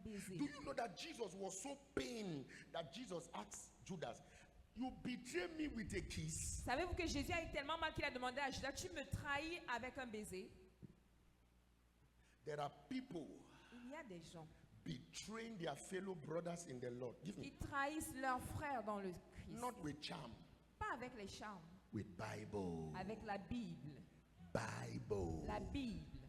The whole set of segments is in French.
baiser. Do you know that Jesus was so pained that Jesus asked Judas, you betray me with a kiss? Savez-vous que Jésus a eu tellement mal qu'il a demandé à Judas, tu me trahis avec un baiser? There are people Il y a des gens betraying their fellow brothers in the Lord. Give qui me. trahissent leurs frères dans le Christ. Not with charm, Pas avec les charmes, with Bible. avec la Bible. Bible. La Bible.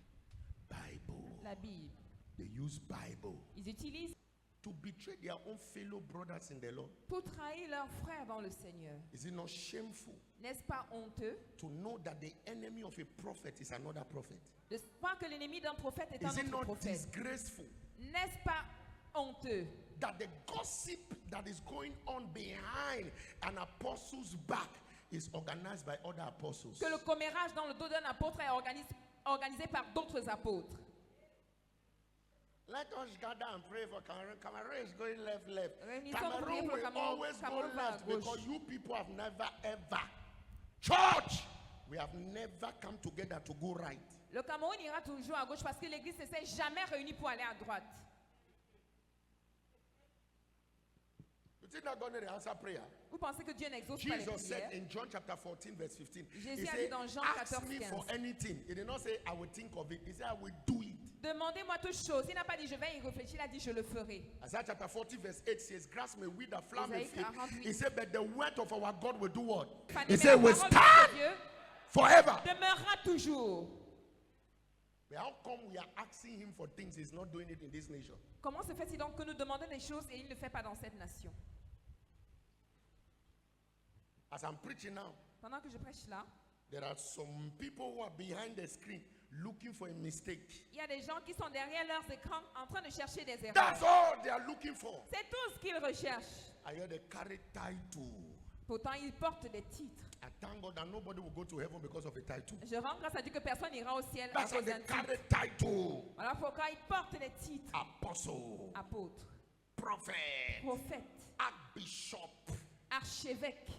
Bible. La Bible. They use Bible Ils utilisent to betray their own fellow brothers in the Lord. pour trahir leurs frères dans le Seigneur. Is it not shameful N'est-ce pas honteux to know that the enemy of a prophet is another prophet? de savoir que l'ennemi d'un prophète est un Is it autre not prophète? disgraceful N'est-ce pas honteux that the gossip that is going on behind an apostle's back is organized by other apostles? que le commérage dans le dos d'un apôtre est organisé par d'autres apôtres? Let us gather and pray for Cameroon. Cameroon is going left. Réunissons pour prier Cameroon pour le will Cameroun. always go Cameroun va à left gauche. because you people have never ever, church, we have never come together to go right. Le Cameroun ira toujours à gauche parce que l'Église ne s'est jamais réunie pour aller à droite. You think that God will answer prayer? Vous pensez que Dieu n'exauce pas les Jesus said prières? in John chapter 14 verse 15, Jésus he a dit said, dans Jean ask 14, me 15. for anything. He did not say, I will think of it. He said, I will do it. Demandez-moi toute chose. Il n'a pas dit je vais y réfléchir, il a dit je le ferai. Isaiah chapter 40 verse 8 says, grass may wither, flower may Isaïe fade. 48. He said, but the word of our God will do what? Fanny, He mais said, la will parole de stand Dieu forever. demeurera toujours. But how come we are asking him for things he's not doing it in this nation? Comment se fait-il donc que nous demandons des choses et il ne le fait pas dans cette nation? As I'm preaching now, Pendant que je prêche là, there are some people who are behind the screen looking for a mistake. il y a des gens qui sont derrière leurs écrans en train de chercher des erreurs. That's all they are looking for. C'est tout ce qu'ils recherchent. I hear they carry title. Pourtant, ils portent des titres. I thank God that nobody will go to heaven because of a title. Je rends grâce à Dieu que personne n'ira au ciel à That's why cause d'un they carry titre. title. Voilà pourquoi ils portent des titres. Apostle, Apôtre, prophet, prophète, archbishop. archevêque.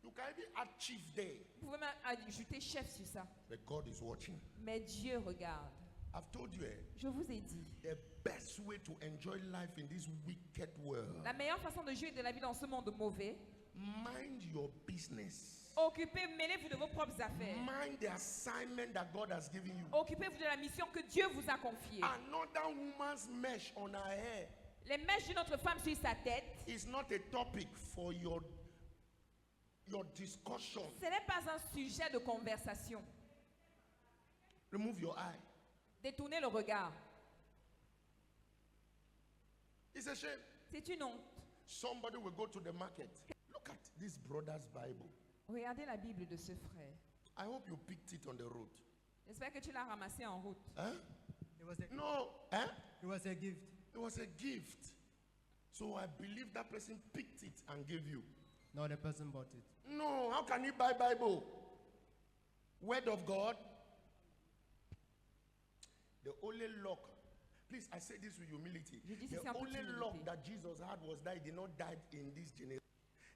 You can even add chief there. Vous pouvez même ajouter chef sur ça. But God is watching. Mais Dieu regarde. I've told you, Je vous ai dit, the best way to enjoy life in this wicked world, la meilleure façon de jouir de la vie dans ce monde mauvais, mind your business. occupez, mêlez-vous de vos propres affaires. Mind the assignment that God has given you. Occupez-vous de la mission que Dieu vous a confiée. Another woman's mesh on her hair Les mèches d'une autre femme sur sa tête, is not a topic for your discussion. ce n'est pas un sujet de conversation. Remove your eye. Détournez le regard. It's a shame. C'est une honte. Somebody will go to the market. Look at this brother's Bible. Regardez la Bible de ce frère. I hope you picked it on the road. J'espère que tu l'as ramassé en route. Huh? It was a, No. Huh? it was a gift. It was a gift. So I believe that person picked it and gave you. No, the person bought it. No, how can he buy Bible? Word of God. The only luck, please, I say this with humility. Je dis The ceci en toute only humilité. luck that Jesus had was that he did not die in this generation,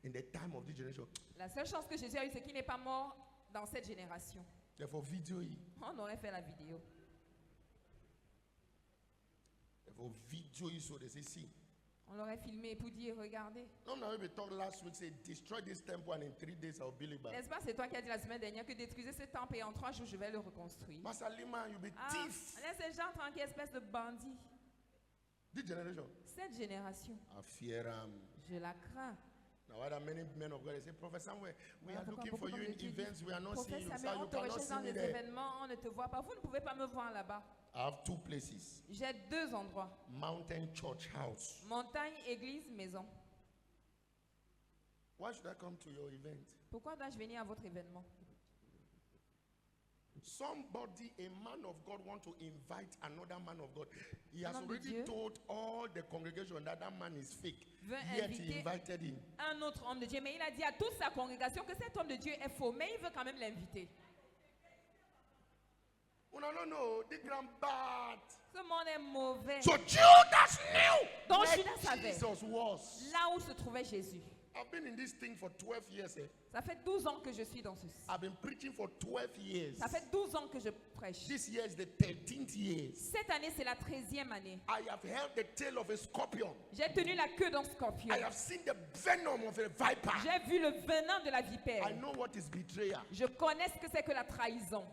in the time of this generation. La seule chance que Jésus a eue, c'est qu'il n'est pas mort dans cette génération. Therefore, video. On aurait fait la vidéo. Therefore, video. So they say, see. On l'aurait filmé pour dire, regardez. No, now we talked last week. Say, destroy this temple, and in 3 days I'll build it back. N'est-ce pas, c'est toi qui as dit la semaine dernière que détruisez ce temple et en 3 jours, je vais le reconstruire. Master Lima, you'll be Ah, thief. laisse ces gens tranquilles, espèce de bandits. This generation. Cette génération, I fear him. je la crains. Now, why are many men of God? They say, Prophet Samuel, we are Pourquoi looking for beaucoup you in d'hommes de Dieu events. disent, We are not Prophète seeing you. Samuel, Sir, on you te cannot recherche see dans me des there. événements, on ne te voit pas. Vous ne pouvez pas me voir là-bas. I have 2 places. J'ai 2 endroits. Mountain Church House. Montagne, église, maison. Why should I come to your event? Pourquoi dois-je venir à votre événement? Somebody, a man of God, want to invite another man of God. He has Un homme de already Dieu told all the congregation that that man is fake. Veut Yet he inviter invited him. un autre homme de Dieu, mais il a dit à toute sa congrégation que cet homme de Dieu est faux, mais il veut quand même l'inviter. Oh, no, the grand bad. Ce monde est mauvais. So Judas knew Donc where Judas savait Jesus was. là où se trouvait Jésus. I've been in this thing for 12 years. Ça fait 12 ans que je suis dans ceci. I've been preaching for 12 years. Ça fait 12 ans que je prêche. This year is the 13th year. Cette année, c'est la 13e année. I have held the tail of a scorpion. J'ai tenu la queue d'un scorpion. I have seen the venom of a viper. J'ai vu le venin de la I vipère. know what is betrayal. Je connais ce que c'est que la trahison.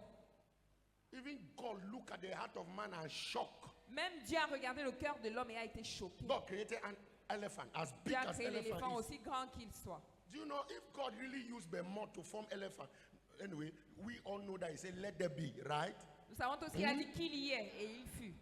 Even God look at the heart of man and shock. Même Dieu a regardé le cœur de l'homme et a été choqué. God created an elephant as big Dieu a as créé l'éléphant elephant is. aussi grand qu'il soit. Do you know if God really used behemoth to form elephant? Anyway, we all know that he said, "Let there be," right? Nous savons aussi qu'il a dit qu'il y est et il fut.